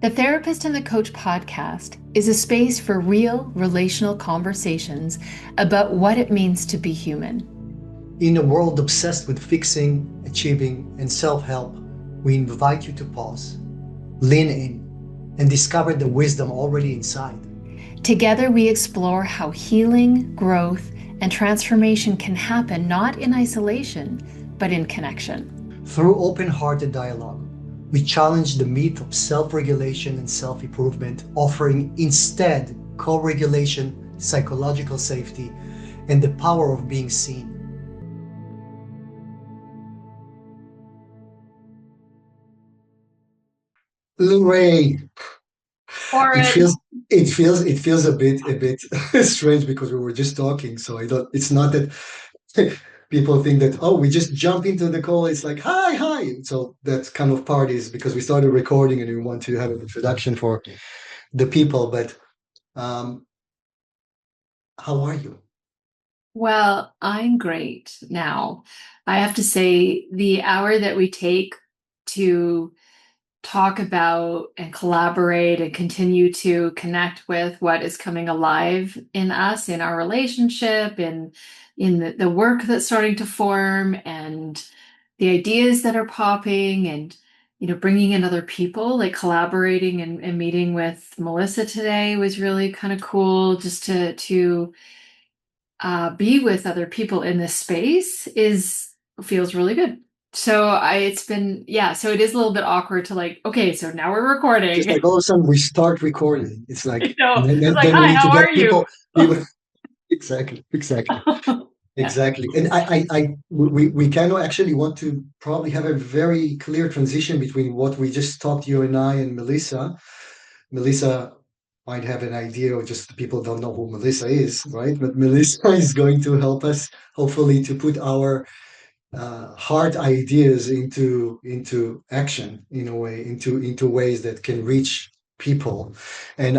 The Therapist and the Coach podcast is a space for real relational conversations about what it means to be human. In a world obsessed with fixing, achieving, and self-help, we invite you to pause, lean in, and discover the wisdom already inside. Together, we explore how healing, growth, and transformation can happen not in isolation, but in connection. Through open-hearted dialogue, we challenge the myth of self-regulation and self-improvement, offering instead co-regulation, psychological safety, and the power of being seen. Lerae, it Oren. feels it feels a bit strange because we were just talking. So I don't. It's not that people think that, oh, we just jump into the call. It's like hi. So that kind of part is because we started recording and we want to have an introduction for the people. But um, how are you? Well, I'm great now. I have to say, the hour that we take to talk about and collaborate and continue to connect with what is coming alive in us, in our relationship, in the work that's starting to form, and the ideas that are popping, and bringing in other people, like collaborating and meeting with Melissa today was really kind of cool. Just to be with other people in this space is feels really good. So it's been, yeah, so it is a little bit awkward to like, okay, so now we're Just recording. like all of a sudden we start recording. It's like, So and then, it's then like, then we hi, need to how are get you? people. Exactly. Yeah. Exactly. And we kind of actually want to probably have a very clear transition between what we just talked, you and I and Melissa. Melissa might have an idea, or just people don't know who Melissa is, right? But Melissa is going to help us, hopefully, to put our hard ideas into action in a way, into ways that can reach people. And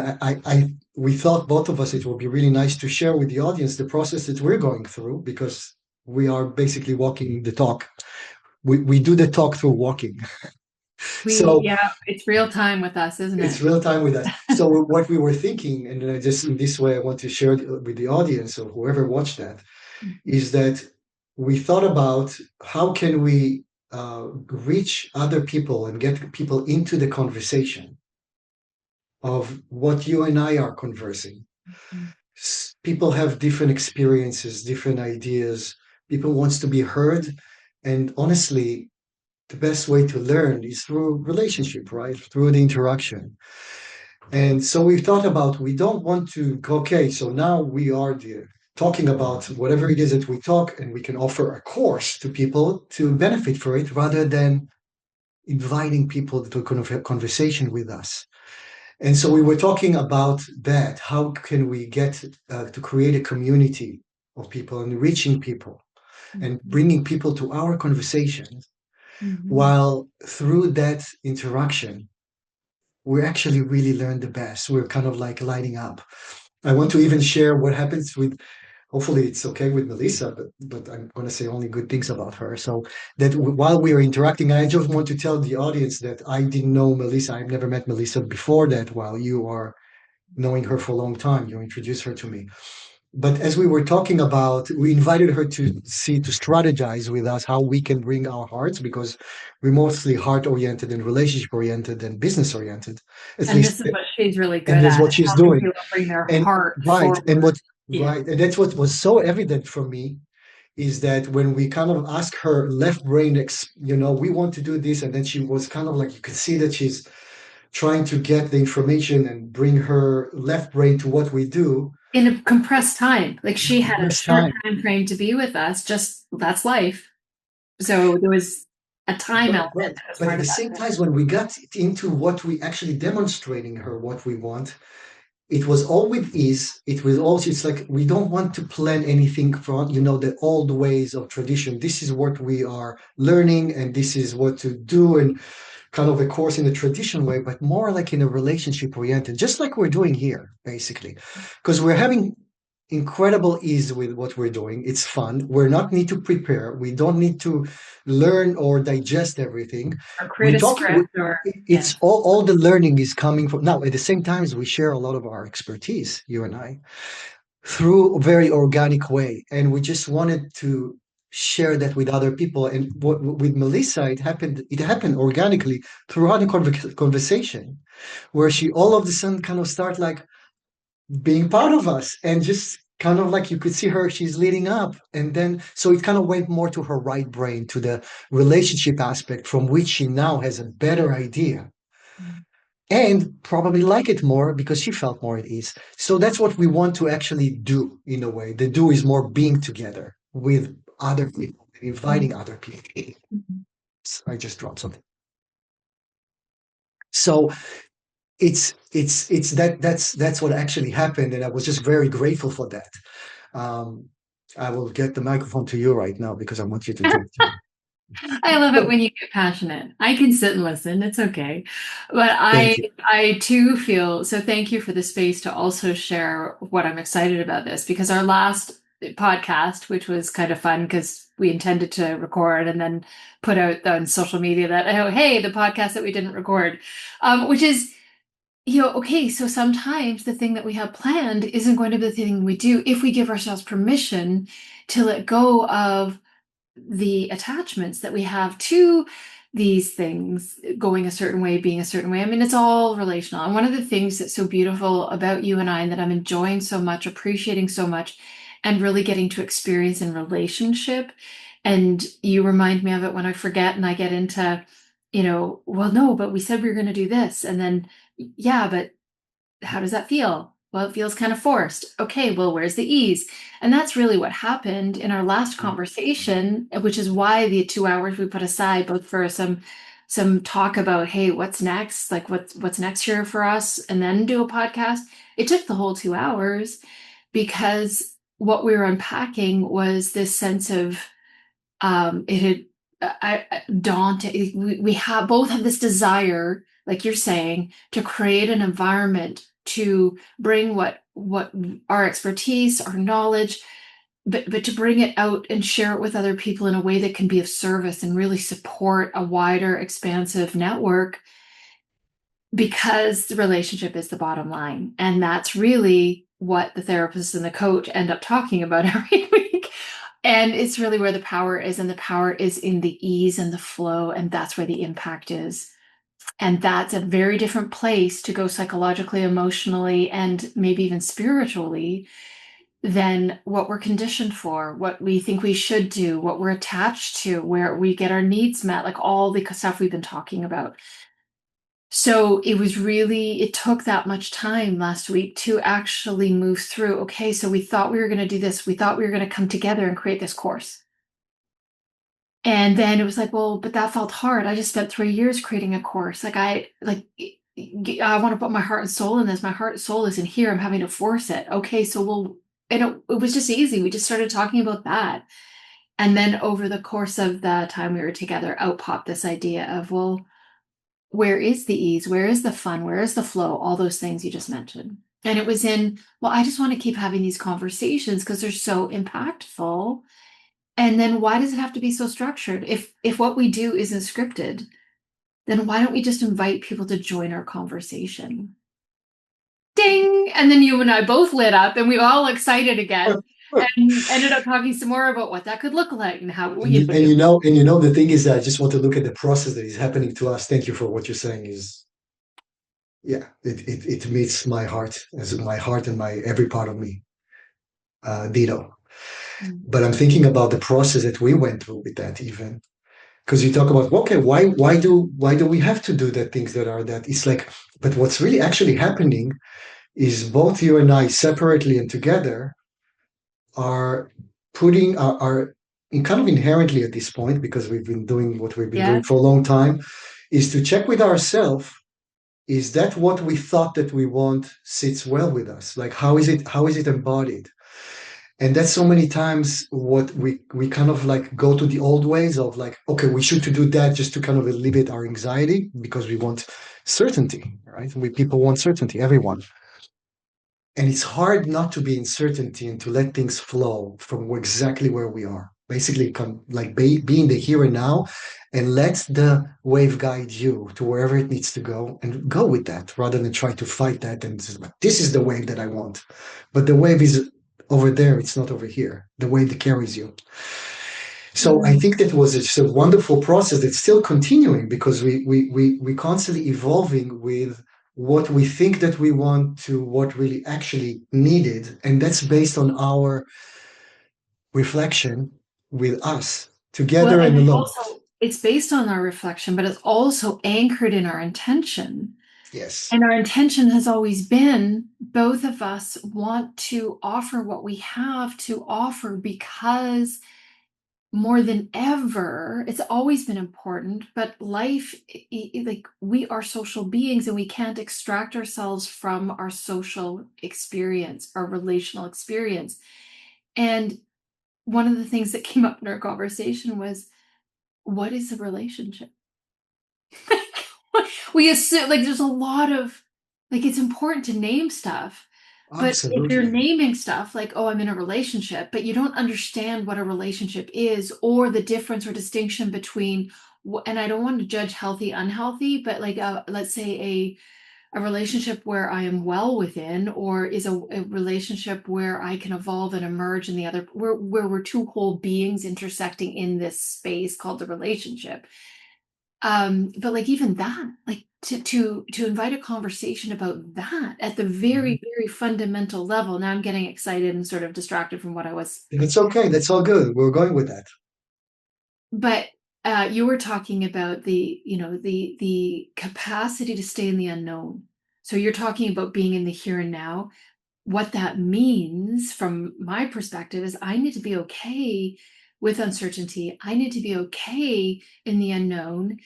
we thought both of us it would be really nice to share with the audience the process that we're going through because we are basically walking the talk. We do the talk through walking. So Yeah, it's real time with us, isn't it's it? real time with us. So what we were thinking, and just in this way, I want to share it with the audience or whoever watched that, is that we thought about how can we reach other people and get people into the conversation of what you and I are conversing. People have different experiences, different ideas. People wants to be heard, and honestly, the best way to learn is through relationship, right? Through the interaction. And so we thought about we don't want to go, okay, so now we are talking about whatever it is that we talk, and we can offer a course to people to benefit for it rather than inviting people to a conversation with us. And so we were talking about that. How can we get to create a community of people and reaching people and bringing people to our conversations Mhm. while through that interaction, we actually really learn the best. We're kind of like lighting up. I want to even share what happens with. Hopefully, it's okay with Melissa, but I'm going to say only good things about her. So that while we are interacting, I just want to tell the audience that I didn't know Melissa. I've never met Melissa before that. While you are knowing her for a long time, you introduced her to me. But as we were talking about, we invited her to strategize with us how we can bring our hearts because we're mostly heart oriented and relationship oriented and business oriented, at And this least, is what she's really and good that's at, what is she's helping doing. people bring their And heart right, and forward. Yeah. that's what was so evident for me is that when we kind of ask her left brain, we want to do this, and then she was kind of like you could see that she's trying to get the information and bring her left brain to what we do. In a compressed time. Like she had a First short time. time frame to be with us, just that's life. So there was a time Right, element right. that was But at part the of same that. time, when we got into what we actually demonstrating her what we want, it was all with ease. It was also, it's like we don't want to plan anything from, the old ways of tradition. This is what we are learning, and this is what to do, and kind of a course in the traditional way, but more like in a relationship oriented, just like we're doing here, basically. Because we're having incredible ease with what we're doing. It's fun. We're not need to prepare. We don't need to learn or digest everything. Or create We a talk. script or It's yes. all the learning is coming from now. At the same time, we share a lot of our expertise, you and I, through a very organic way, and we just wanted to share that with other people. And with Melissa, it happened. It happened organically throughout the conversation, where she all of a sudden kind of start like being part of us and just kind of like you could see her, she's leading up. And then, so it kind of went more to her right brain, to the relationship aspect from which she now has a better idea and probably like it more because she felt more at ease. So that's what we want to actually do in a way. The do is more being together with other people, inviting other people. I just dropped something. So it's that's what actually happened, and I was just very grateful for that. Um, I will get the microphone to you right now because I want you to talk too. I love it when you get passionate. I can sit and listen. It's okay. But Thank I you. I too feel so thank you for the space to also share what I'm excited about this because our last podcast, which was kind of fun because we intended to record and then put out on social media that, oh, hey, the podcast that we didn't record, which is, okay, so sometimes the thing that we have planned isn't going to be the thing we do if we give ourselves permission to let go of the attachments that we have to these things going a certain way, being a certain way. I mean, it's all relational. And one of the things that's so beautiful about you and I, and that I'm enjoying so much, appreciating so much, and really getting to experience in relationship. And you remind me of it when I forget and I get into, well, no, but we said we were going to do this. And then, yeah, but how does that feel? Well, it feels kind of forced. Okay, well, where's the ease? And that's really what happened in our last conversation, which is why the 2 hours we put aside both for some talk about, hey, what's next? Like what's next here for us, and then do a podcast. It took the whole 2 hours because what we were unpacking was this sense of it had daunting. We have both have this desire, like you're saying, to create an environment to bring what our expertise, our knowledge, but to bring it out and share it with other people in a way that can be of service and really support a wider, expansive network because the relationship is the bottom line. And that's really what the therapist and the coach end up talking about every week. And it's really where the power is. And the power is in the ease and the flow. And that's where the impact is. And that's a very different place to go psychologically, emotionally, and maybe even spiritually than what we're conditioned for, what we think we should do, what we're attached to, where we get our needs met, like all the stuff we've been talking about. So it took that much time last week to actually move through. Okay, so we thought we were going to do this. We thought we were going to come together and create this course. And then it was like, well, but that felt hard. I just spent 3 years creating a course. I want to put my heart and soul in this. My heart and soul isn't here. I'm having to force it. Okay, so it was just easy. We just started talking about that. And then over the course of the time we were together, out popped this idea of, well, where is the ease? Where is the fun? Where is the flow? All those things you just mentioned. And it was well, I just want to keep having these conversations because they're so impactful. And then why does it have to be so structured? If what we do isn't scripted, then why don't we just invite people to join our conversation? Ding! And then you and I both lit up and we were all excited again and ended up talking some more about what that could look like and how And the thing is, I just want to look at the process that is happening to us. Thank you for what you're saying. Is yeah, it meets my heart as my heart and my every part of me, Dino. But I'm thinking about the process that we went through with that, even because you talk about okay, why do we have to do the things that are that? It's like, but what's really actually happening is both you and I separately and together are putting are in kind of inherently at this point because we've been doing what we've been doing yeah, for a long time is to check with ourselves, is that what we thought that we want sits well with us, like how is it embodied? And that's so many times what we kind of like go to the old ways of like, okay, we should to do that just to kind of alleviate our anxiety because we want certainty, right? People want certainty, everyone. And it's hard not to be in certainty and to let things flow from exactly where we are. Basically, come like be in the here and now, and let the wave guide you to wherever it needs to go, and go with that rather than try to fight that. And this is the wave that I want, but the wave is over there. It's not over here. The wave that carries you. So I Mm. think that was just a wonderful process that's still continuing because we constantly evolving with what we think that we want to what really actually needed, and that's based on our reflection with us Well, together and and it's alone. also it's based on our reflection, but it's also anchored in our intention. Yes. And our intention has always been both of us want to offer what we have to offer because more than ever, it's always been important, but life, like we are social beings and we can't extract ourselves from our social experience, our relational experience. And one of the things that came up in our conversation was, what is a relationship? We assume like there's a lot of like it's important to name stuff, but if you're Absolutely. naming stuff like, oh, I'm in a relationship, but you don't understand what a relationship is or the difference or distinction between, and I don't want to judge healthy, unhealthy, but like let's say a relationship where I am well within, or is a relationship where I can evolve and emerge in the other, where we're two whole beings intersecting in this space called the relationship. But like even that, like to invite a conversation about that at the Mhm. very, very fundamental level. Now I'm getting excited and sort of distracted from what I was. That's okay. That's all good. We're going with that. But you were talking about the capacity to stay in the unknown. So you're talking about being in the here and now. What that means from my perspective is I need to be okay with uncertainty. I need to be okay in the unknown.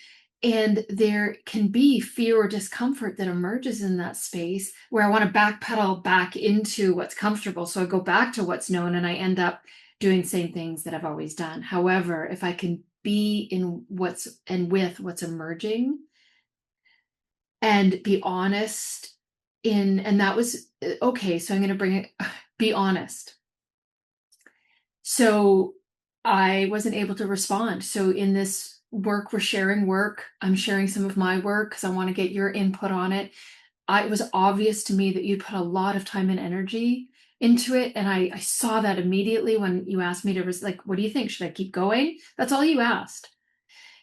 And there can be fear or discomfort that emerges in that space where I want to backpedal back into what's comfortable. So I go back to what's known and I end up doing the same things that I've always done. However, if I can be in what's and with what's emerging and be honest and that was okay, so I'm going to bring it, be honest. So I wasn't able to respond. So in this work, we're sharing work. I'm sharing some of my work because I want to get your input on it. It was obvious to me that you put a lot of time and energy into it. And I saw that immediately when you asked me to, like, what do you think? Should I keep going? That's all you asked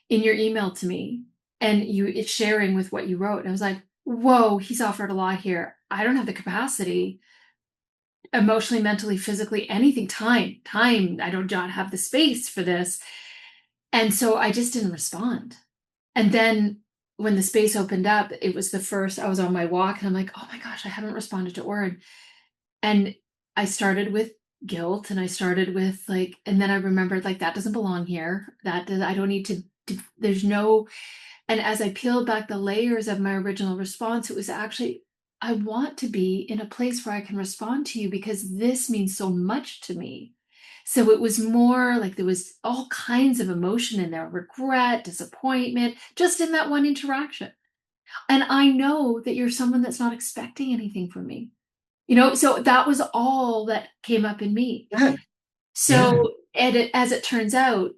in your email to me. And it's sharing with what you wrote. And I was like, whoa, he's offered a lot here. I don't have the capacity emotionally, mentally, physically, anything, time. I don't not have the space for this. And so I just didn't respond. And then when the space opened up, it was the first, I was on my walk and I'm like, oh my gosh, I haven't responded to Oren. And I started with guilt and I started with like, and then I remembered like, that doesn't belong here. I don't need to, there's no, and as I peeled back the layers of my original response, it was actually, I want to be in a place where I can respond to you because this means so much to me. So it was more like there was all kinds of emotion in there, regret, disappointment, just in that one interaction. And I know that you're someone that's not expecting anything from me. So that was all that came up in me. Yeah. Yeah. So, as it turns out,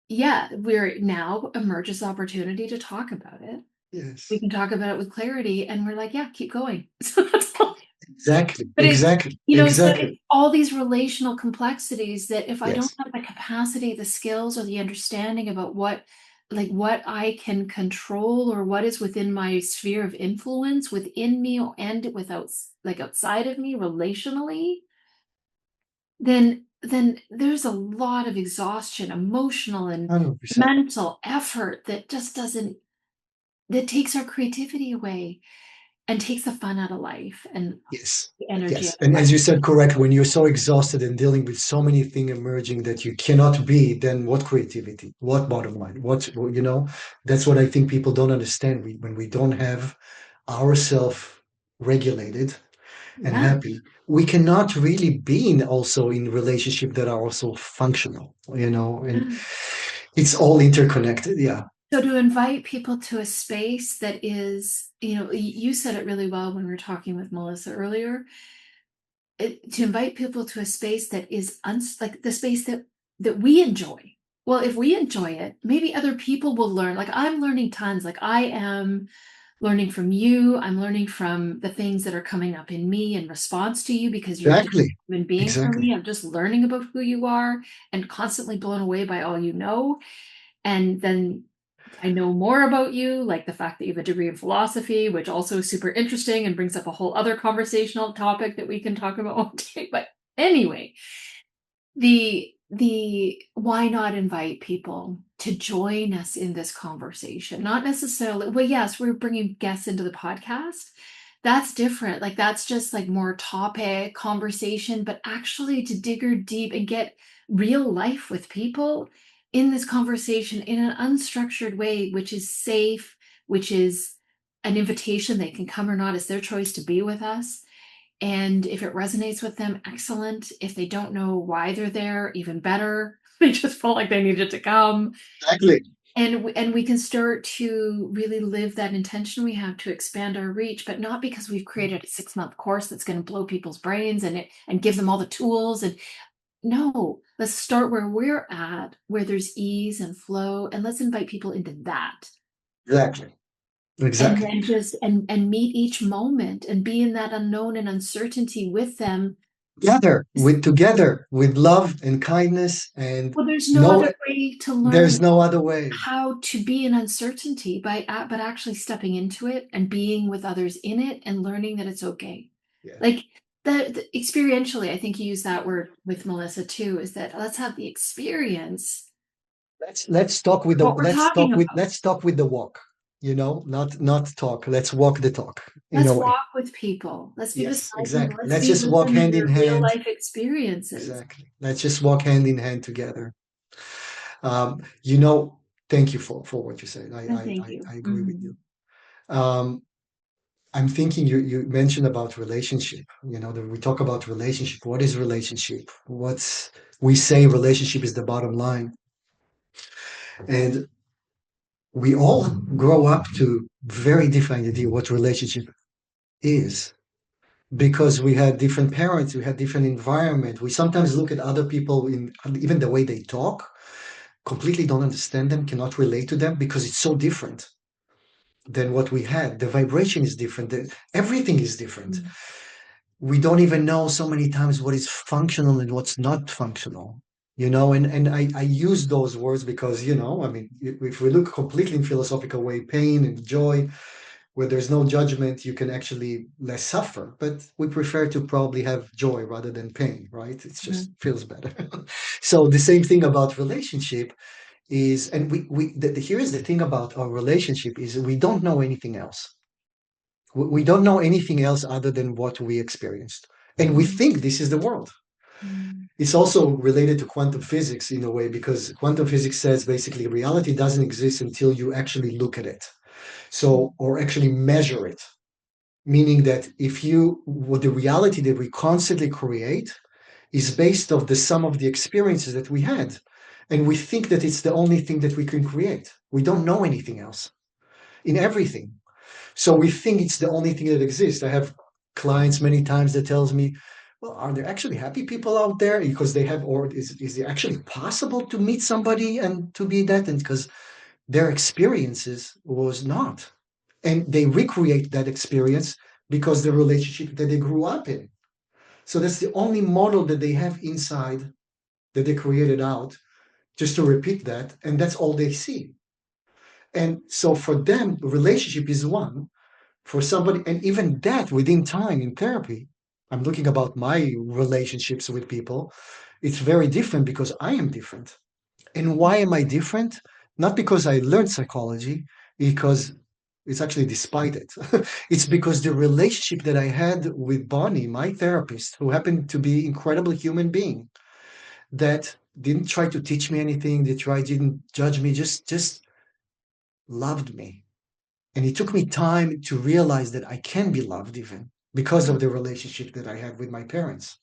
yeah, we're now emerges the opportunity to talk about it. We Yes. can talk about it with clarity, and we're like, yeah, keep going. So that's all. Exactly. But Exactly. so Exactly. it's all these relational complexities that if I don't Yes. have the capacity, the skills, or the understanding about what I can control or what is within my sphere of influence within me and without like outside of me relationally, then there's a lot of exhaustion, emotional and 100%. mental effort that just doesn't that takes our creativity away and takes the fun out of life and Yes. the energy out Yes. of And life. as you said, correct, when you're so exhausted and dealing with so many things emerging that you cannot be, then what creativity? What bottom line? That's what I think people don't understand. When we don't have ourselves regulated and Yeah. happy, we cannot really be also in relationship that are also functional, and it's all interconnected. Yeah. So to invite people to a space that is, you said it really well when we were talking with Melissa earlier. to invite people to a space that is like the space that we enjoy. Well, if we enjoy it, maybe other people will learn. Like I'm learning tons. Like I am learning from you. I'm learning from the things that are coming up in me in response to you because you're a different Exactly. human being for Exactly. me. I'm just learning about who you are and constantly blown away by all you know. And then I know more about you, like the fact that you have a degree in philosophy, which also is super interesting and brings up a whole other conversational topic that we can talk about one day. But anyway, the why not invite people to join us in this conversation? Not necessarily, well, yes, we're bringing guests into the podcast. That's different. Like that's just like more topic conversation, but actually to digger deep and get real life with people in this conversation in an unstructured way, which is safe, which is an invitation they can come or not. It's their choice to be with us. And if it resonates with them, excellent. If they don't know why they're there, even better. They just felt like they needed to come. Exactly. And we can start to really live that intention we have to expand our reach, but not because we've created a 6-month course that's going to blow people's brains and give them all the tools. And no, let's start where we're at, where there's ease and flow, and let's invite people into that. Exactly. And Exactly. then just and meet each moment and be in that unknown and uncertainty with them. Together with love and kindness and Well, there's no no, other way to there's learn no other way. how to be in uncertainty but actually stepping into it and being with others in it and learning that it's okay. Yeah. Like the experientially, I think you use that word with Melissa too, is that let's have the experience of what we're talking about. Let's talk with the walk, not talk. Let's walk the talk in Let's a way. walk with people. Let's be Yes, beside them. exactly. Let's Let's be just with walk them in hand in their real hand. life experiences. Exactly. Let's just walk hand in hand together. Um, you know, thank you for what you said. And thank you. I agree with Mhm. you. Um, I'm thinking you mentioned about relationship. That we talk about relationship. What is relationship? We say relationship is the bottom line. And we all grow up to very different idea what relationship is because we had different parents, we had different environment. We sometimes look at other people in even the way they talk, completely don't understand them, cannot relate to them because it's so different than what we had. The vibration is different. Everything is different. Mm. We don't even know so many times what is functional and what's not functional. And I use those words because, I mean, if we look completely in philosophical way, pain and joy, where there's no judgment, you can actually less suffer. But we prefer to probably have joy rather than pain, right? It just Mhm. feels better. So the same thing about relationship is, and here is the thing about our relationship is we don't know anything else. We don't know anything else other than what we experienced. And we Mhm. think this is the world. Mhm. It's also related to quantum physics in a way, because quantum physics says basically reality doesn't exist until you actually look at it. So, or actually measure it. Meaning that what the reality that we constantly create is based of the sum of the experiences that we had. And we think that it's the only thing that we can create. We don't know anything else in everything. So we think it's the only thing that exists. I have clients many times that tells me, well, are there actually happy people out there? Because they have, or is it actually possible to meet somebody and to be that? And because their experiences was not. And they recreate that experience because the relationship that they grew up in. So that's the only model that they have inside that they created out, just to repeat that. And that's all they see. And so for them, relationship is one. For somebody, and even that within time in therapy, I'm looking about my relationships with people, it's very different because I am different. And why am I different? Not because I learned psychology, because it's actually despite it. It's because the relationship that I had with Bonnie, my therapist, who happened to be incredible human being, that didn't try to teach me anything, didn't judge me, just loved me. And it took me time to realize that I can be loved even because of the relationship that I had with my parents.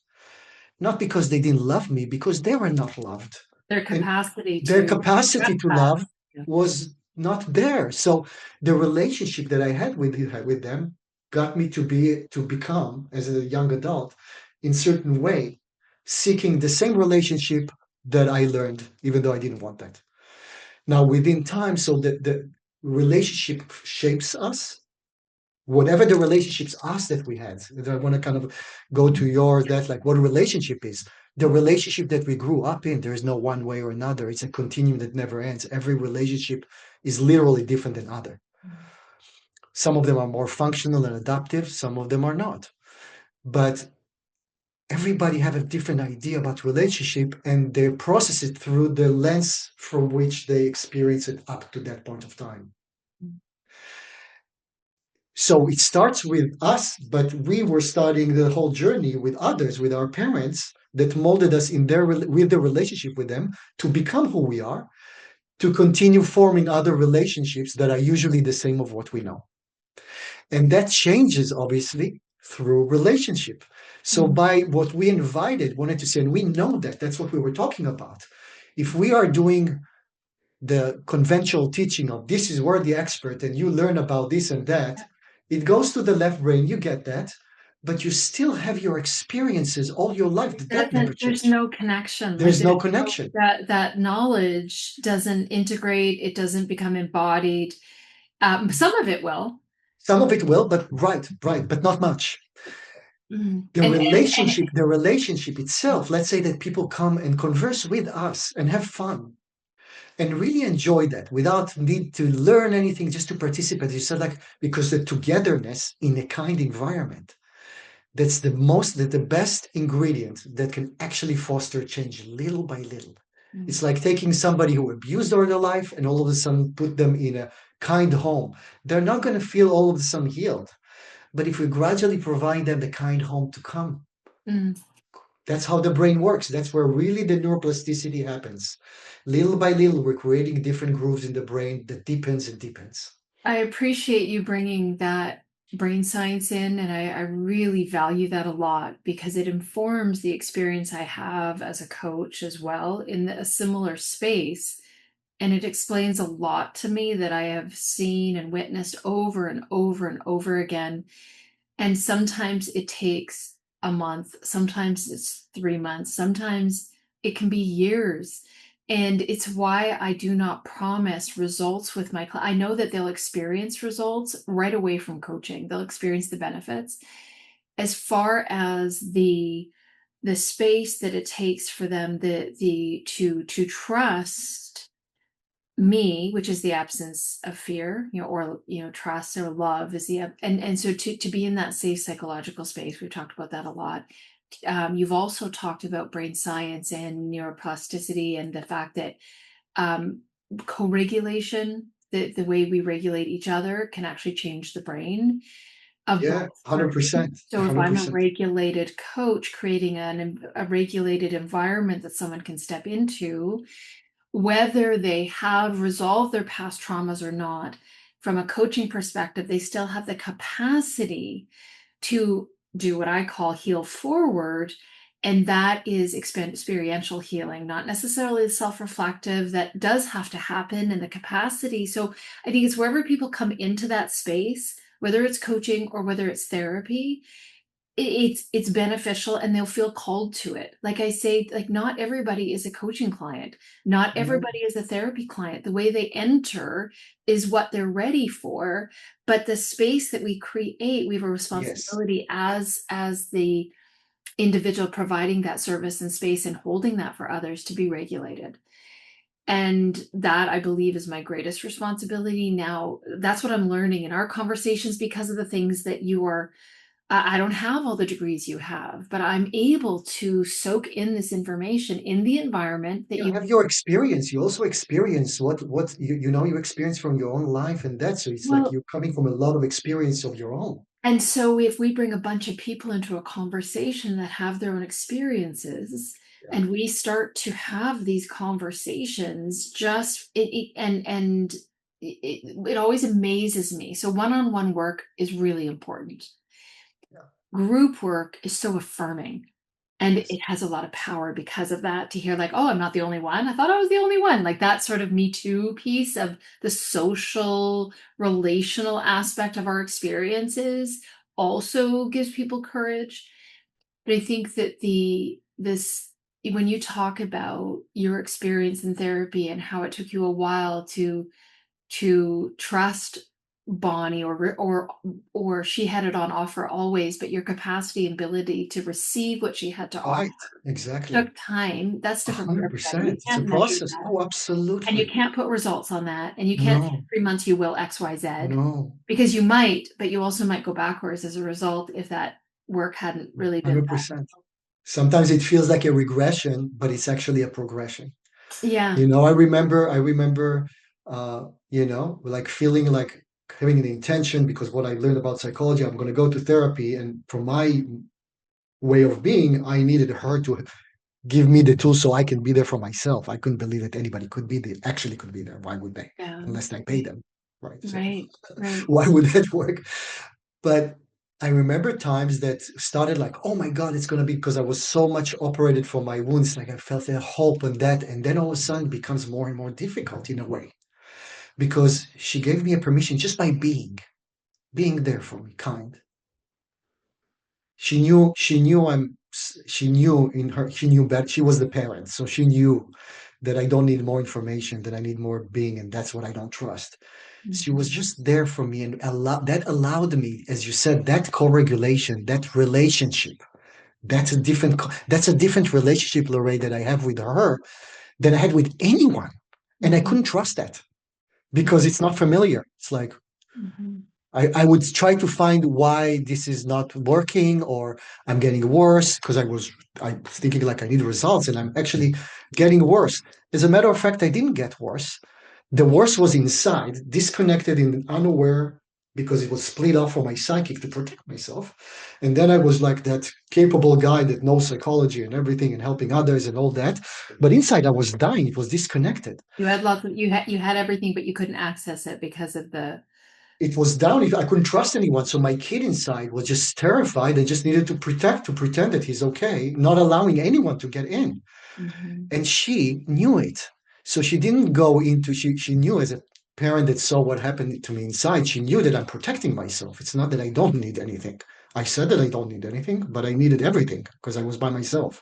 Not because they didn't love me, because they were not loved. Their And capacity their to capacity express to that. love Yeah. was not there. So the relationship that I had with them got me to become, as a young adult, in certain way, seeking the same relationship that I learned, even though I didn't want that. Now, within time, so that the relationship shapes us, whatever the relationships us that we had. And I want to kind of go to yours, that like what a relationship is. The relationship that we grew up in, there is no one way or another. It's a continuum that never ends. Every relationship is literally different than other. Some of them are more functional and adaptive, some of them are not. But everybody have a different idea about relationship and they process it through the lens from which they experience it up to that point of time. So it starts with us, but we were starting the whole journey with others, with our parents that molded us in their with the relationship with them to become who we are, to continue forming other relationships that are usually the same of what we know. And that changes obviously through relationship. So by what we wanted to say, and we know that that's what we were talking about. If we are doing the conventional teaching of this is where the expert and you learn about this and that, it goes to the left brain, you get that, but you still have your experiences all your life. That never There's changed. no connection. Like There's there's no no, connection. that knowledge doesn't integrate, it doesn't become embodied. Some of it will. Some of it will, but right, but not much. Mm. The And relationship, the relationship itself, let's say that people come and converse with us and have fun and really enjoy that without need to learn anything, just to participate. You said like because the togetherness in a kind environment, that's the best ingredient that can actually foster change little by little. It's like taking somebody who abused all their life and all of a sudden put them in a kind home. They're not going to feel all of a sudden healed. But if we gradually provide them the kind home to come, mm, that's how the brain works. That's where really the neuroplasticity happens. Little by little, we're creating different grooves in the brain that deepens and deepens. I appreciate you bringing that brain science in, and I really value that a lot because it informs the experience I have as a coach as well in a similar space. And it explains a lot to me that I have seen and witnessed over and over and over again. And sometimes it takes a month, sometimes it's 3 months, sometimes it can be years. And it's why I do not promise results with my client. I know that they'll experience results right away from coaching. They'll experience the benefits. As far as the space that it takes for them the to trust me, which is the absence of fear, or trust or love is and so to be in that safe psychological space, we've talked about that a lot. You've also talked about brain science and neuroplasticity and the fact that um, co-regulation, the way we regulate each other, can actually change the brain of both Yeah, parties. 100%, So if I'm a 100%. regulated coach creating a regulated environment that someone can step into, whether they have resolved their past traumas or not, from a coaching perspective, they still have the capacity to do what I call heal forward. And that is experiential healing, not necessarily self reflective. That does have to happen in the capacity. So I think it's wherever people come into that space, whether it's coaching or whether it's therapy, it's beneficial and they'll feel called to it. Like I say, like not everybody is a coaching client, not No, everybody is a therapy client. The way they enter is what they're ready for, but the space that we create, we have a yes. responsibility as the individual providing that service and space and holding that for others to be regulated. And that I believe is my greatest responsibility now. That's what I'm learning in our conversations because of the things that you are. I don't have all the degrees you have, but I'm able to soak in this information in the environment that You you. have your experience. You also experience what you experience from your own life and that. So it's like Well, you're coming from a lot of experience of your own. and so if we bring a bunch of people into a conversation that have their own experiences, Yeah. and we start to have these conversations, just and it always amazes me. So one-on-one work is really important. Yeah. Group work is so affirming. And Yes. it has a lot of power because of that, to hear like, oh, I'm not the only one. I thought I was the only one. Like that sort of Me Too piece of the social, relational aspect of our experiences also gives people courage. But I think that this when you talk about your experience in therapy and how it took you a while to trust Bonnie or she had it on offer always, but your capacity and ability to receive what she had to offer Right, exactly. took time. That's different for everybody. You 100%. It's a can't measure process. that. Oh, And you absolutely. can't put results on that. And you can't say No, 3 months you will XYZ no, because you might, but you also might go backwards as a result if that work hadn't really been done. 100%. Sometimes it feels like a regression, but it's actually a progression. Yeah. I remember, like feeling like having an intention because what I learned about psychology, I'm going to go to therapy. And from my way of being, I needed her to give me the tools so I can be there for myself. I couldn't believe that anybody could be there, actually could be there. Why would they? Yeah. Unless I pay Right. them. Right. So Right. Right. why would that work? But I remember times that started like, oh my God, it's going to be because I was so much operated from my wounds. Like I felt a hope and that. And then all of a sudden it becomes more and more difficult in a way because she gave me a permission just by being there for me, kind. She knew better. She was the parent. So she knew that I don't need more information, that I need more being. And that's what I don't trust. She was Mhm. just there for me and that allowed me, as you said, that co-regulation, that relationship. That's a different relationship, Lorraine, that I have with her than I had with anyone. And I Mhm. couldn't trust that because it's not familiar. It's like Mhm. I would try to find why this is not working or I'm getting worse because I was thinking like I need results and I'm actually getting worse. As a matter of fact, I didn't get worse. The worst was inside, disconnected and unaware because it was split off from my psychic to protect myself. And then I was like that capable guy that knows psychology and everything and helping others and all that. But inside I was dying. It was disconnected. You had everything, but you couldn't access it because of the It was down. I couldn't trust anyone. So my kid inside was just terrified and just needed to pretend that he's okay, not allowing anyone to get in. Mhm. And she knew it. So she didn't go into, she knew as a parent that saw what happened to me inside, she knew that I'm protecting myself. It's not that I don't need anything. I said that I don't need anything, but I needed everything because I was by myself.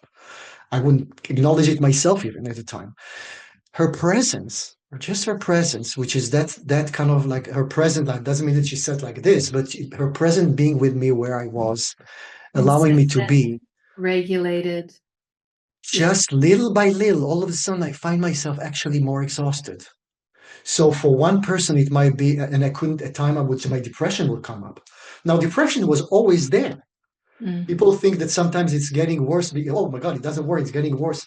I wouldn't acknowledge it myself even at the time. Her presence, just her presence, which is that kind of like her presence, that doesn't mean that she said like this, but her presence being with me where I was, allowing me to Consistent, be regulated. Yeah. just little by little, all of a sudden I find myself actually more exhausted. So for one person, it might be, and I couldn't at time I would my depression would come up. Now depression was always there. People Mhm. think that sometimes it's getting worse. Oh my God, it doesn't work. It's getting worse.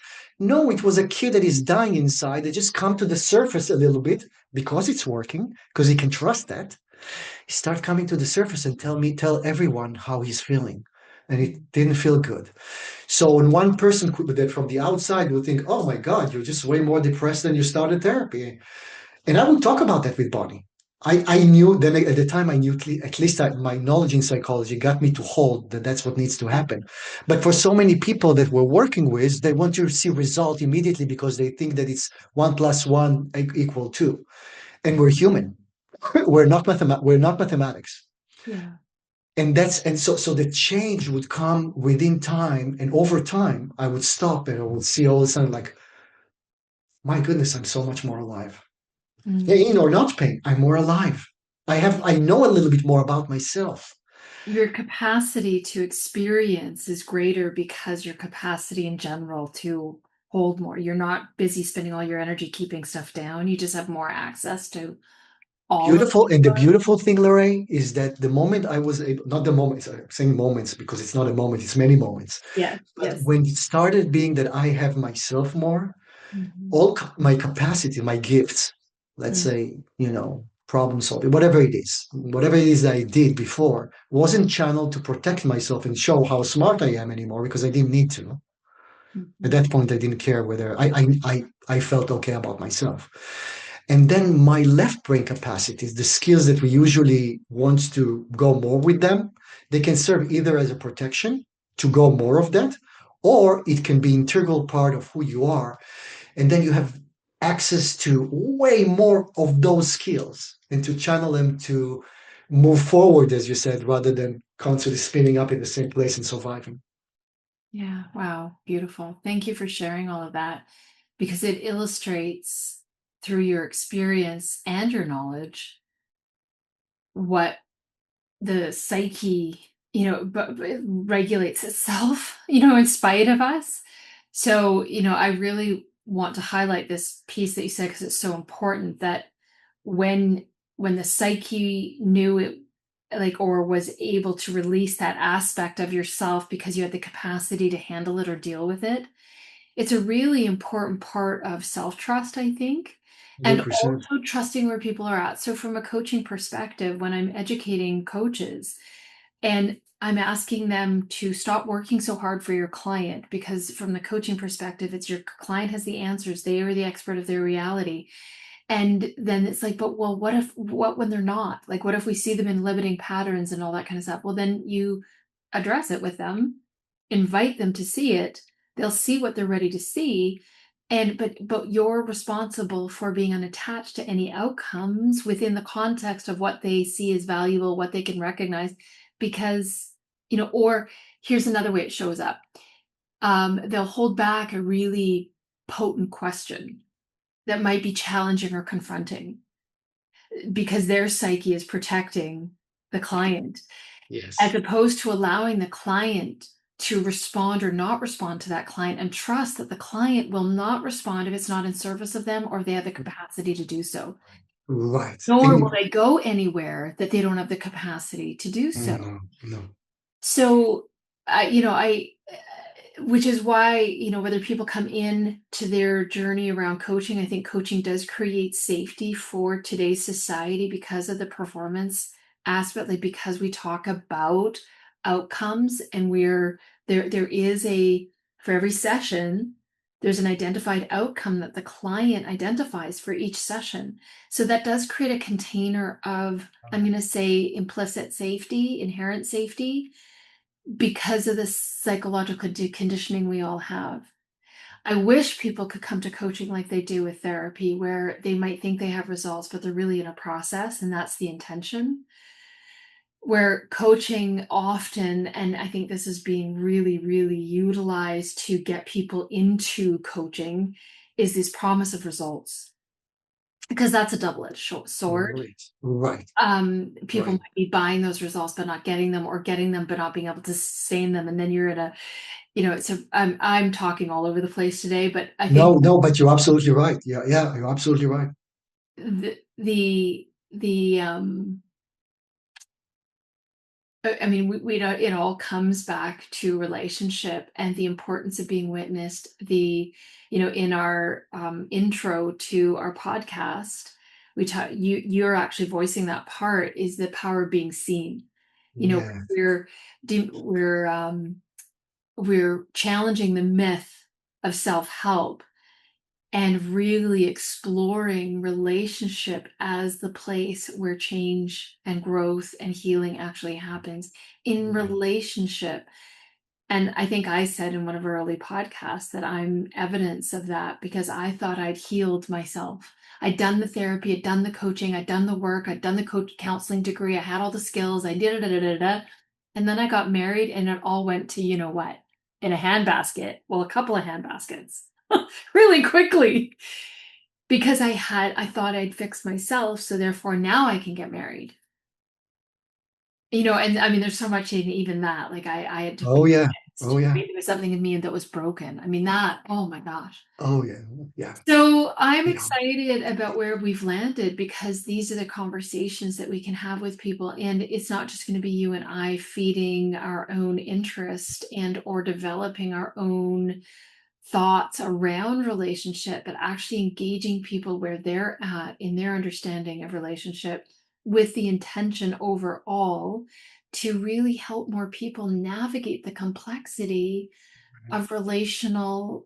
No, it was a kid that is dying inside. They just come to the surface a little bit because it's working, because he can trust that. He start coming to the surface and tell everyone how he's feeling. And it didn't feel good. So when one person that from the outside would think, oh my God, you're just way more depressed than you started therapy. And I would talk about that with Bonnie. I knew then at the time I knew at least my knowledge in psychology got me to hold that that's what needs to happen. But for so many people that we're working with, they want to see result immediately because they think that it's 1 + 1 equal 2, and we're human. We're not mathematics, Yeah. and so the change would come within time, and over time I would stop and I would see all of a sudden like, my goodness, I'm so much more alive. Mm. Pain or not pain, I'm more alive. I know a little bit more about myself. Your capacity to experience is greater because your capacity in general to hold more. You're not busy spending all your energy keeping stuff down. You just have more access to all of Beautiful, and the it. beautiful thing, Lorraine, is that the moment I was able, not the moment, I'm saying moments because it's not a moment, it's many moments. Yes, But yes. when it started being that I have myself more, Mhm. all my capacity, my gifts, let's Mm. say, problem solving, whatever it is that I did before, wasn't channeled to protect myself and show how smart I am anymore because I didn't need to. At Mhm. that point, I didn't care whether I felt okay about myself. And then my left brain capacities, the skills that we usually want to go more with them, they can serve either as a protection to go more of that, or it can be integral part of who you are. And then you have access to way more of those skills and to channel them to move forward, as you said, rather than constantly spinning up in the same place and surviving. Yeah. Wow. Beautiful. Thank you for sharing all of that because it illustrates through your experience and your knowledge what the psyche, but it regulates itself, in spite of us. So, I really want to highlight this piece that you said because it's so important that when when the psyche knew it, like, or was able to release that aspect of yourself because you had the capacity to handle it or deal with it, it's a really important part of self-trust, I think, and 100%. also trusting where people are at. So from a coaching perspective, when I'm educating coaches and I'm asking them to stop working so hard for your client, because from the coaching perspective, it's your client has the answers. They are the expert of their reality. And then it's like, but well, what when they're not? Like, what if we see them in limiting patterns and all that kind of stuff? Well, then you address it with them, invite them to see it. They'll see what they're ready to see. And but you're responsible for being unattached to any outcomes within the context of what they see as valuable, what they can recognize, because, or here's another way it shows up. They'll hold back a really potent question that might be challenging or confronting because their psyche is protecting the client, as Yes. opposed to allowing the client to respond or not respond to that client and trust that the client will not respond if it's not in service of them or if they have the capacity to do so. Right. Nor will And they go anywhere that they don't have the capacity to do so. no, no. So, which is why, whether people come in to their journey around coaching, I think coaching does create safety for today's society because of the performance aspect, like because we talk about outcomes and there is for every session, there's an identified outcome that the client identifies for each session. So that does create a container of, I'm going to say, implicit safety, inherent safety because of the psychological conditioning we all have. I wish people could come to coaching like they do with therapy, where they might think they have results, but they're really in a process, and that's the intention. Where coaching often, and I think this is being really, really utilized to get people into coaching, is this promise of results, because that's a double-edged sword. Right. Right. People Right. might be buying those results but not getting them, or getting them but not being able to sustain them, and then you're in a, I'm talking all over the place today, but I think No, no, but you're absolutely right. Yeah, yeah, you're absolutely right. the I mean, we don't, it all comes back to relationship and the importance of being witnessed. In our intro to our podcast, we talk, you're actually voicing that part, is the power of being seen. You know, Yeah. we're, we're challenging the myth of self-help and really exploring relationship as the place where change and growth and healing actually happens in Right. relationship. And I think I said in one of our early podcasts that I'm evidence of that because I thought I'd healed myself. I'd done the therapy, I'd done the coaching, I'd done the work, I'd done the counseling degree, I had all the skills, I did it, and then I got married and it all went to, what, in a handbasket. Well, a couple of handbaskets really quickly because I thought I'd fixed myself, so therefore now I can get married. And I mean, there's so much in even that. Like I had to Oh be yeah. fixed, Oh yeah. right? There was something in me that was broken. I mean, that, oh my gosh. Oh yeah. Yeah. So I'm Yeah. excited about where we've landed because these are the conversations that we can have with people. And it's not just going to be you and I feeding our own interest and or developing our own thoughts around relationship, but actually engaging people where they're at in their understanding of relationship with the intention overall to really help more people navigate the complexity of relationship,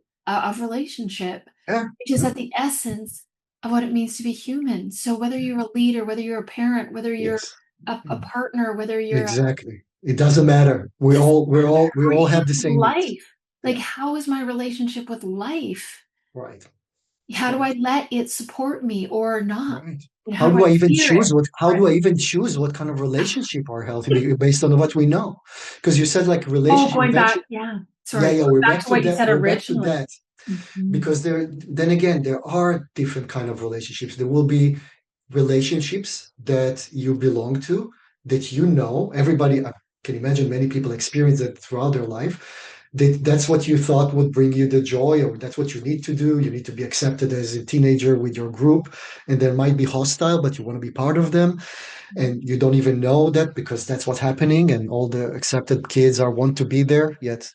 Yeah. which is Yeah. at the essence of what it means to be human. So whether you're a leader, whether you're a parent, whether you're Yes. a partner, whether you're Exactly. It doesn't matter. We or all have the even same needs. life. Like, Yeah. how is my relationship with life? Right. How do I Right. let it support me or not? Right. And how do I fear it? How do I even choose what kind of relationship are healthy based on what we know? because you said like Oh, relationship going back, eventually. yeah. Yeah, Sorry, yeah, going we're back back to to what you that. said We're back to originally. that Mhm. because then again, there are different kind of relationships. There will be relationships that you belong to, that you know. Everybody, I can imagine many people experience it throughout their life. That's what you thought would bring you the joy, or that's what you need to do. You need to be accepted as a teenager with your group, and there might be hostile, but you want to be part of them, and you don't even know that because that's what's happening, and all the accepted kids are want to be there, yet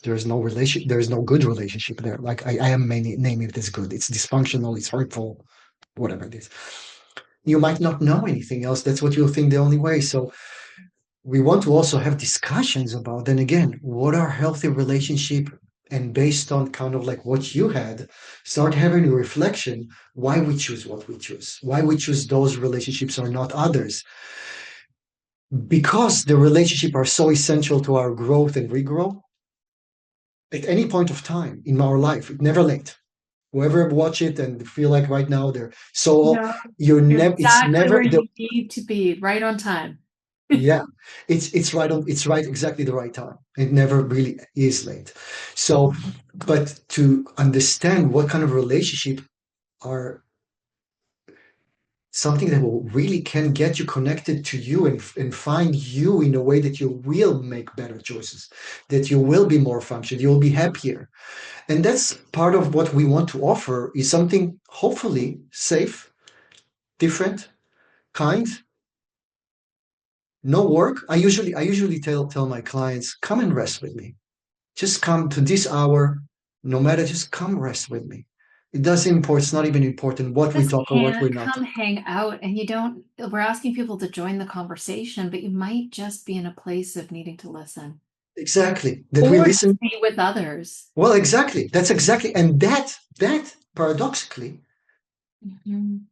there's no relation, there's no good relationship there. Like I am naming it as good. It's dysfunctional, it's hurtful, whatever it is. You might not know anything else. That's what you'll think the only way. So we want to also have discussions about, then again, what are healthy relationship, and based on kind of like what you had, start having a reflection why we choose what we choose, why we choose those relationships or not others, because the relationship are so essential to our growth and regrow at any point of time in our life. It's never late. Whoever watch it and feel like right now they're so, No, you're you're never, it's exactly never where the, you need to be, right on time. yeah, it's right on, it's right exactly the right time. It never really is late. So, but to understand what kind of relationship are something that will really can get you connected to you, and find you in a way that you will make better choices, that you will be more functional, you'll be happier. And that's part of what we want to offer, is something hopefully safe, different, kind, no work. I usually tell my clients, come and rest with me. Just come to this hour, no matter, just come rest with me. It doesn't import, it's not even important what we Just talk or what we're not come talking. hang out, and you don't, we're asking people to join the conversation, but you might just be in a place of needing to listen Exactly. That we or just listen. be with others. Well, exactly. That's exactly, and that paradoxically, Mhm.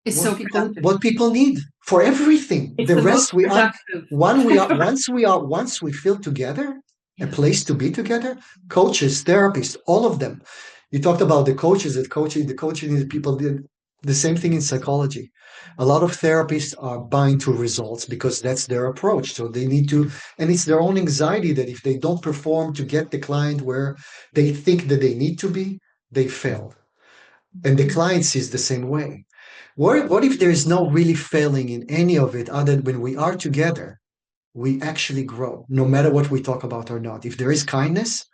It's what so people productive. what people need for everything. It's The the most rest we un productive. one we are once we feel together, a Yeah. place to be together, coaches, therapists, all of them. You talked about the coaches, that coaching, the coaching that people did the same thing in psychology. A lot of therapists are buying to results because that's their approach. So they need to, and it's their own anxiety that if they don't perform to get the client where they think that they need to be, they failed. And the Mhm. client sees the same way. What if there is no really failing in any of it, other than when we are together, we actually grow, no matter what we talk about or not. If there is kindness,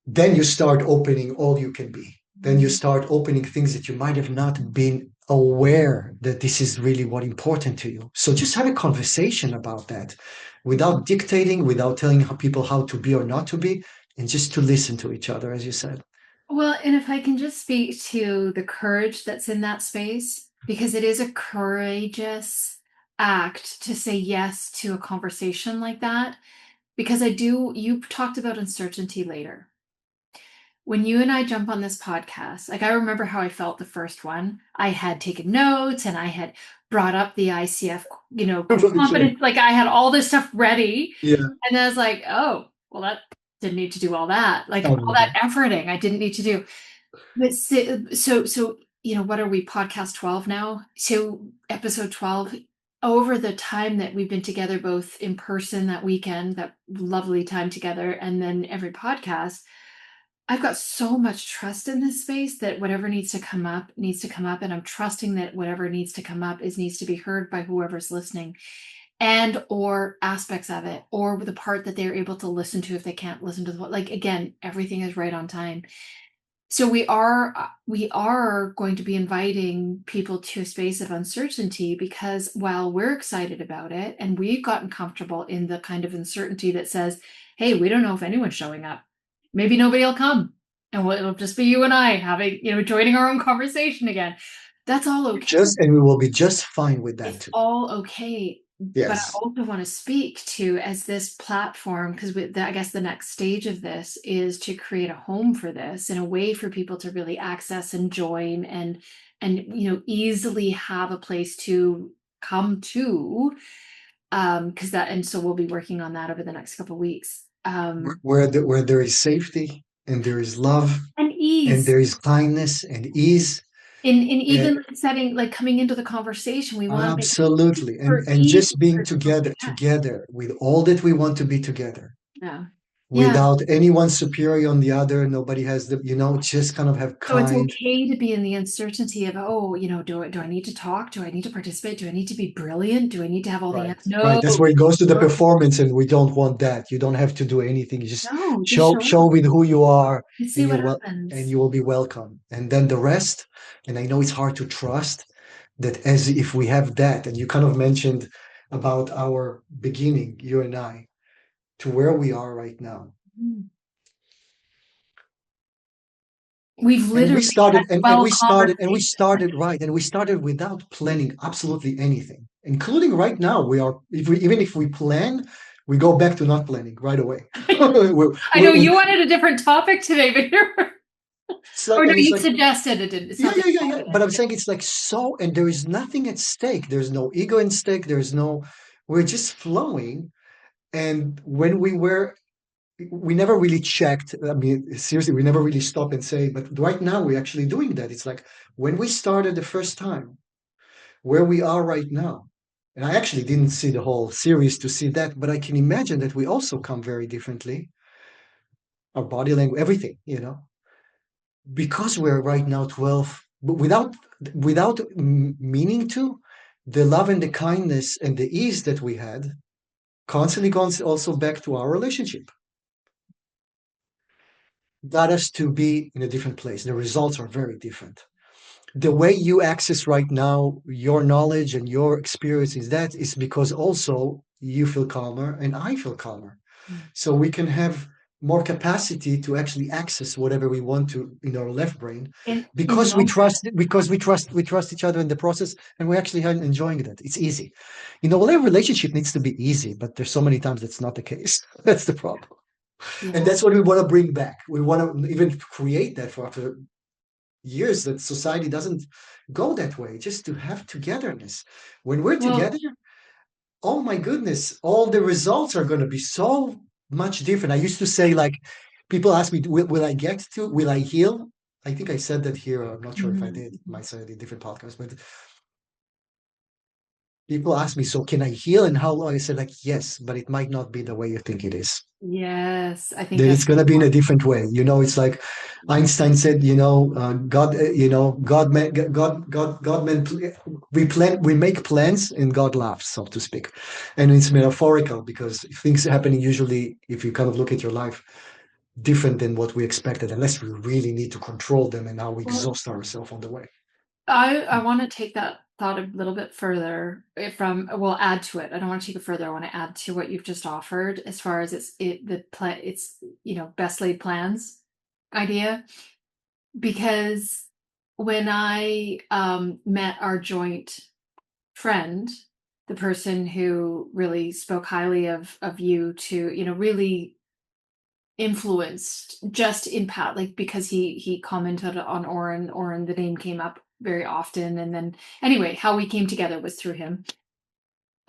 then you start opening all you can be. Then you start opening things that you might have not been aware that this is really what important to you. So just have a conversation about that without dictating, without telling people how to be or not to be, and just to listen to each other, as you said. Well, and if I can just speak to the courage that's in that space, because it is a courageous act to say yes to a conversation like that. Because you talked about uncertainty later. When you and I jump on this podcast, like I remember how I felt the first one. I had taken notes and I had brought up the ICF, Sure. confidence, like I had all this stuff ready. Yeah. And then I was like, oh, well, that didn't need to do all that. Like Oh all my that God. efforting I didn't need to do. But so, what are we, podcast 12 now? So episode 12, over the time that we've been together, both in person that weekend, that lovely time together, and then every podcast, I've got so much trust in this space that whatever needs to come up needs to come up. And I'm trusting that whatever needs to come up needs to be heard by whoever's listening, and or aspects of it, or the part that they're able to listen to if they can't listen to the, like, again, everything is right on time. So we are going to be inviting people to a space of uncertainty, because while we're excited about it and we've gotten comfortable in the kind of uncertainty that says, hey, we don't know if anyone's showing up. Maybe nobody will come, and it'll just be you and I having, joining our own conversation again. That's all okay. And we will be just fine with that It's too. all okay. But I Yes. also want to speak to, as this platform, because I guess the next stage of this is to create a home for this, and a way for people to really access and join, and easily have a place to come to, because that, and so we'll be working on that over the next couple of weeks. Where there is safety and there is love And and ease. there is kindness and ease. in even like setting, like coming into the conversation, we want to make it Absolutely. super And easy just being for people to connect. together with all that we want to be together Yeah. Yeah. without anyone superior on the other. Nobody has the, just kind of have So it's kind. okay to be in the uncertainty of, oh, do I need to talk? Do I need to participate? Do I need to be brilliant? Do I need to have all the Right. answers? Right. No, That's where it goes to the performance, and we don't want that. You don't have to do anything. You just no, just show show up with who you are, and and see what happens. you will be welcome. And then the rest, and I know it's hard to trust that as if we have that, and you kind of mentioned about our beginning, you and I, to where we are right now. Mm. We've And we literally had started 12 conversations. right, and we started without planning absolutely anything, including right now. We are, if we even if we plan, we go back to not planning right away. I know you wanted a different topic today, but you're, It's like, or no, and it's you like, suggested it didn't. It's yeah, not that yeah, yeah, you yeah. wanted But I'm it. saying it's like so, and there is nothing at stake. There's no ego in stake. There's no, we're just flowing. And when we never really checked. I mean, seriously, we never really stop and say, but right now we're actually doing that. It's like when we started the first time, where we are right now. And I actually didn't see the whole series to see that, but I can imagine that we also come very differently. Our body language, everything, because we're right now 12, but without meaning to, the love and the kindness and the ease that we had constantly goes also back to our relationship. Got us to be in a different place. The results are very different. The way you access right now your knowledge and your experience is because also you feel calmer and I feel calmer. Mm. So we can have more capacity to actually access whatever we want to in our left brain In the because moment. we trust each other in the process, and we actually are enjoying that. It's easy. Well, every relationship needs to be easy, but there's so many times that's not the case. That's the problem. And Yeah. that's what we want to bring back. We want to even create that for after years that society doesn't go that way, just to have togetherness. When we're Well, together, oh my goodness, all the results are going to be so much different. I used to say, like, people ask me, will I heal? I think I said that here. I'm not sure if I did. mhm. Might say it in a different podcast, but people ask me, so can I heal and how long? I said, like, yes, but it might not be the way you think it is. Yes, I think That that's it's going to be in a different way. It's like Einstein said, God, God meant we make plans and God laughs, so to speak. And it's metaphorical because things are happening usually, if you kind of look at your life, different than what we expected, unless we really need to control them and now we well, exhaust ourselves on the way. I want to take that thought a little bit further from, well, add to it. I don't want to take it further. I want to add to what you've just offered as far as it's best laid plans idea. Because when I met our joint friend, the person who really spoke highly of you, to, really influenced just in pat, like, because he commented on Oren, the name came up very often, and then anyway, how we came together was through him.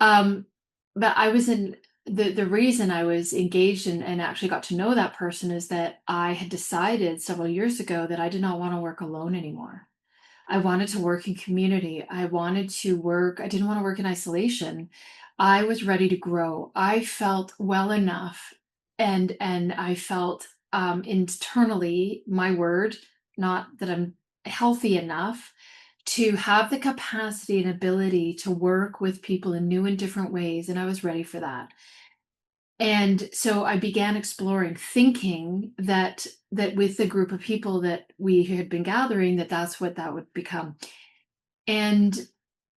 um but I was in the reason I was engaged and actually got to know that person is that I had decided several years ago that I did not want to work alone anymore. I wanted to work in community. I didn't want to work in isolation. I was ready to grow. I felt well enough, and I felt internally, my word, not that I'm healthy enough to have the capacity and ability to work with people in new and different ways, and I was ready for that. And so I began exploring, thinking that with the group of people that we had been gathering, that's what that would become. And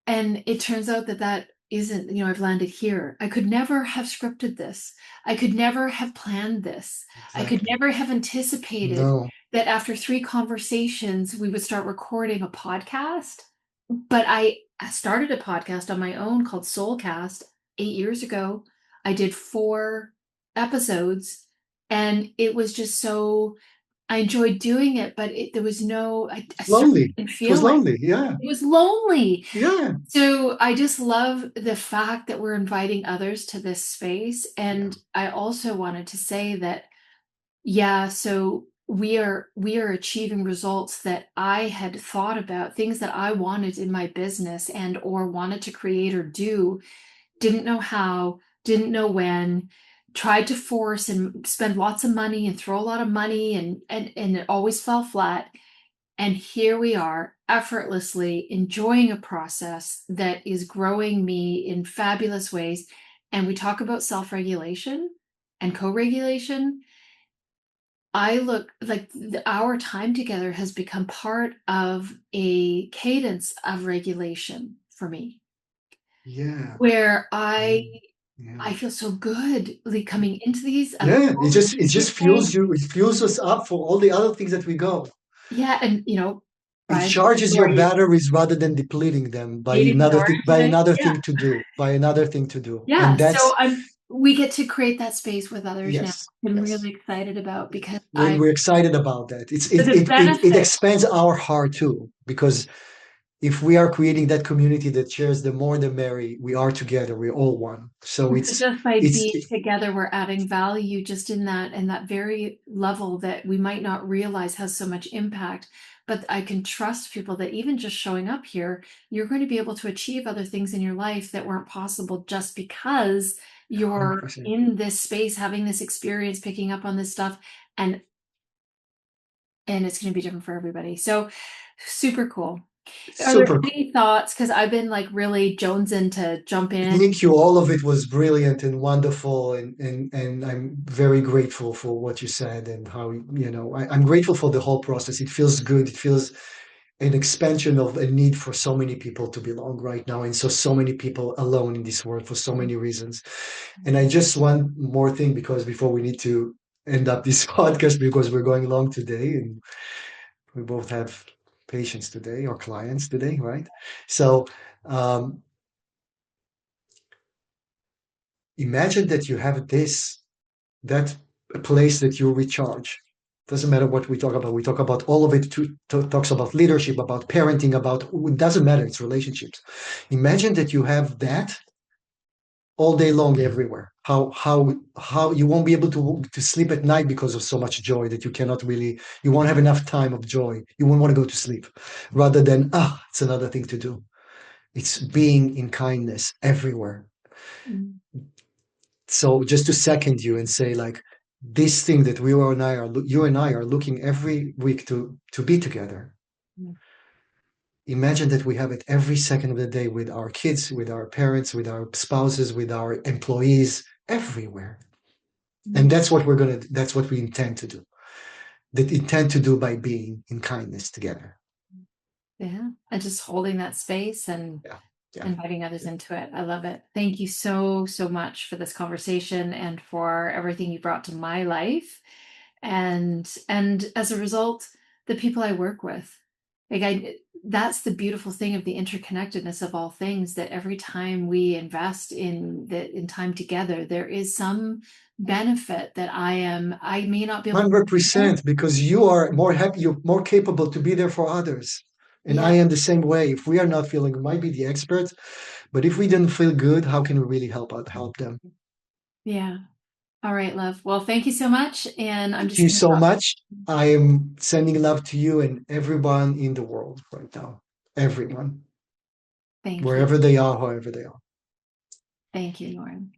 it turns out that isn't, I've landed here. I could never have scripted this. I could never have planned this. I could Exactly. never have anticipated No. that after 3 conversations, we would start recording a podcast. But I started a podcast on my own called Soulcast 8 years ago. I did 4 episodes, and it was just so, I enjoyed doing it, but there was no, I It's certainly lonely. didn't It was feel like lonely. Yeah. it was lonely. Yeah. So I just love the fact that we're inviting others to this space. Yeah. And I also wanted to say that, yeah, so we are achieving results that I had thought about, things that I wanted in my business and or wanted to create or do, didn't know how, didn't know when, tried to force and spend lots of money and throw a lot of money and it always fell flat. And here we are, effortlessly enjoying a process that is growing me in fabulous ways. And we talk about self-regulation and co-regulation. I look like our time together has become part of a cadence of regulation for me, Yeah. where Yeah. I Yeah. I feel so good like coming into these. I look Yeah. forward to It the just Tuesday. fuels you. It fuels us up for all the other things that we go. Yeah, and It Brian, charges who your are you? batteries rather than depleting them Meeting with Oren by today? another Yeah. thing to do, by another thing to do. And Yeah, that's so we get to create that space with others now. yes, I'm yes. really excited about because When we're excited about that, the it benefit, expands our heart too, because if we are creating that community that shares, the more the merry, we are together, we're all one. So just by it's being together, we're adding value just in that very level that we might not realize has so much impact. But I can trust people that even just showing up here, you're going to be able to achieve other things in your life that weren't possible just because you're 100%. in this space, having this experience, picking up on this stuff, and it's going to be different for everybody. So super cool. Are there Super cool. any thoughts? Because I've been like really jonesing to jump in. Thank you. All of it was brilliant and wonderful, and I'm very grateful for what you said and how, I'm grateful for the whole process. It feels good. It feels an expansion of a need for so many people to belong right now, and so many people alone in this world for so many reasons. And I just one more thing, because before we need to end up this podcast, because we're going long today and we both have patients today or clients today, right? So um, imagine that you have that place that you recharge. Doesn't matter what we talk about. We talk about all of it. Talks about leadership, about parenting, about it doesn't matter. It's relationships. Imagine that you have that all day long everywhere. How you won't be able to sleep at night because of so much joy that you won't have enough time of joy. You won't want to go to sleep, rather than it's another thing to do. It's being in kindness everywhere. Mm, So just to second you and say, like, this thing that you and I are looking every week to be together. mm, Imagine that we have it every second of the day with our kids, with our parents, with our spouses, with our employees, everywhere. And mm. that's what we intend to do. That intend to do by being in kindness together. Yeah, and just holding that space and Yeah. Yeah. inviting others into it. I love it. Thank you so, so much for this conversation and for everything you brought to my life. And as a result, the people I work with. Like that's the beautiful thing of the interconnectedness of all things, that every time we invest in time together, there is some benefit that I may not be able to. 100%, because you are more happy, you're more capable to be there for others. And I Yeah, am the same way. If we are not feeling, we might be the experts, but if we didn't feel good, how can we really help them? yeah. All right, love. Well, thank you so much. And I'm Thank just you going to so drop. much. I am sending love to you and everyone in the world right now. Everyone, Thank you. wherever they are, however they are. Thank you, Lauren.